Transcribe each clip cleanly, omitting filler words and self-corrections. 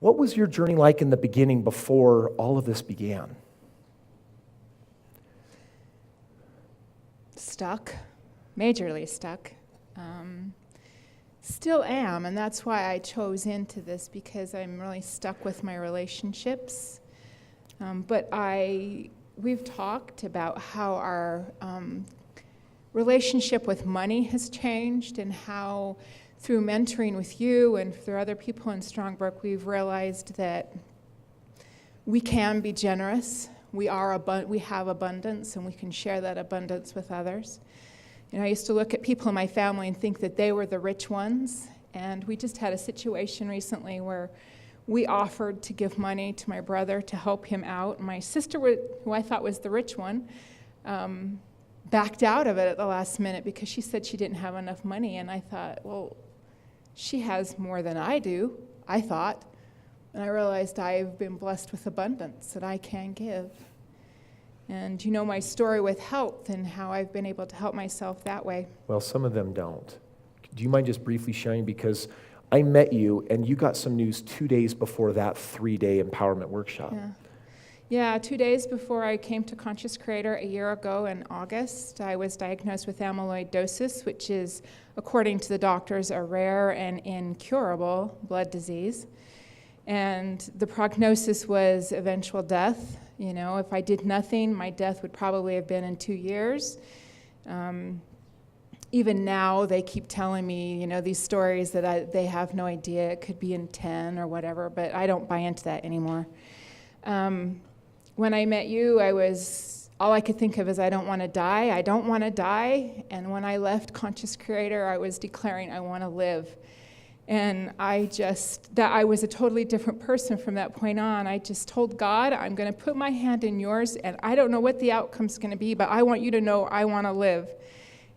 What was your journey like in the beginning before all of this began? Stuck, majorly stuck. Still am, and that's why I chose into this, because I'm really stuck with my relationships. But we've talked about how our relationship with money has changed, and how through mentoring with you and through other people in Strongbrook, we've realized that we can be generous. We have abundance, and we can share that abundance with others. I used to look at people in my family and think that they were the rich ones, and we just had a situation recently where we offered to give money to my brother to help him out. My sister, who I thought was the rich one, backed out of it at the last minute because she said she didn't have enough money, and I thought, well, she has more than I do, I thought, and I realized I've been blessed with abundance that I can give. And you know my story with health and how I've been able to help myself that way. Well, some of them don't. Do you mind just briefly sharing? Because I met you, and you got some news 2 days before that 3-day empowerment workshop. Yeah, 2 days before I came to Conscious Creator a year ago in August, I was diagnosed with amyloidosis, which is, according to the doctors, a rare and incurable blood disease. And the prognosis was eventual death. If I did nothing, my death would probably have been in 2 years. Even now, they keep telling me, these stories that they have no idea. It could be in 10 or whatever, but I don't buy into that anymore. When I met you, all I could think of is I don't want to die. I don't want to die. And when I left Conscious Creator, I was declaring I want to live. And I was a totally different person from that point on. I just told God, I'm going to put my hand in yours, and I don't know what the outcome's going to be, but I want you to know I want to live.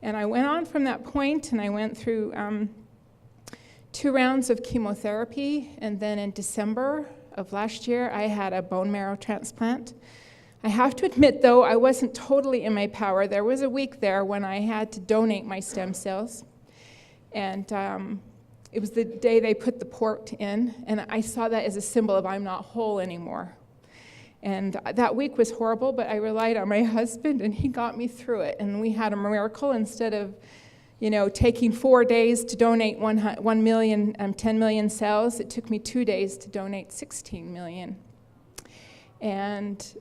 And I went on from that point, and I went through 2 rounds of chemotherapy, and then in December of last year, I had a bone marrow transplant. I have to admit, though, I wasn't totally in my power. There was a week there when I had to donate my stem cells, and it was the day they put the port in, and I saw that as a symbol of I'm not whole anymore. And that week was horrible, but I relied on my husband, and he got me through it. And we had a miracle. Instead of, taking 4 days to donate 10 million cells, it took me 2 days to donate 16 million. And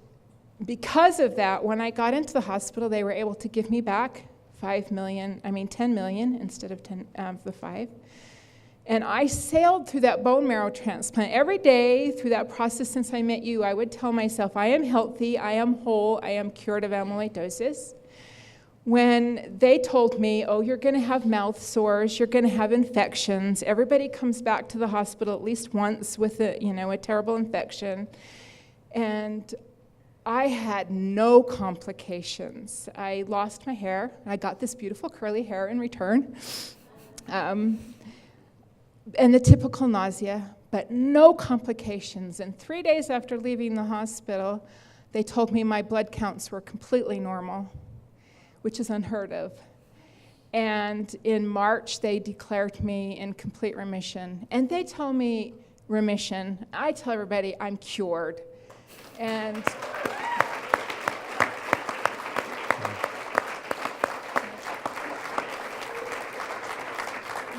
because of that, when I got into the hospital, they were able to give me back 10 million instead of the 5. And I sailed through that bone marrow transplant. Every day through that process since I met you, I would tell myself, I am healthy, I am whole, I am cured of amyloidosis. When they told me, oh, you're going to have mouth sores, you're going to have infections, everybody comes back to the hospital at least once with a terrible infection. And I had no complications. I lost my hair. I got this beautiful curly hair in return. And the typical nausea, but no complications. And 3 days after leaving the hospital, they told me my blood counts were completely normal, which is unheard of. And in March, they declared me in complete remission. And they tell me remission. I tell everybody I'm cured. And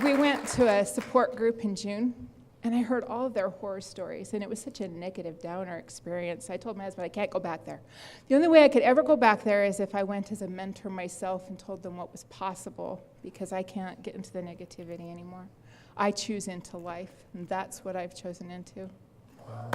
we went to a support group in June, and I heard all of their horror stories, and it was such a negative downer experience. I told my husband I can't go back there. The only way I could ever go back there is if I went as a mentor myself and told them what was possible, because I can't get into the negativity anymore. I choose into life, and that's what I've chosen into. Wow.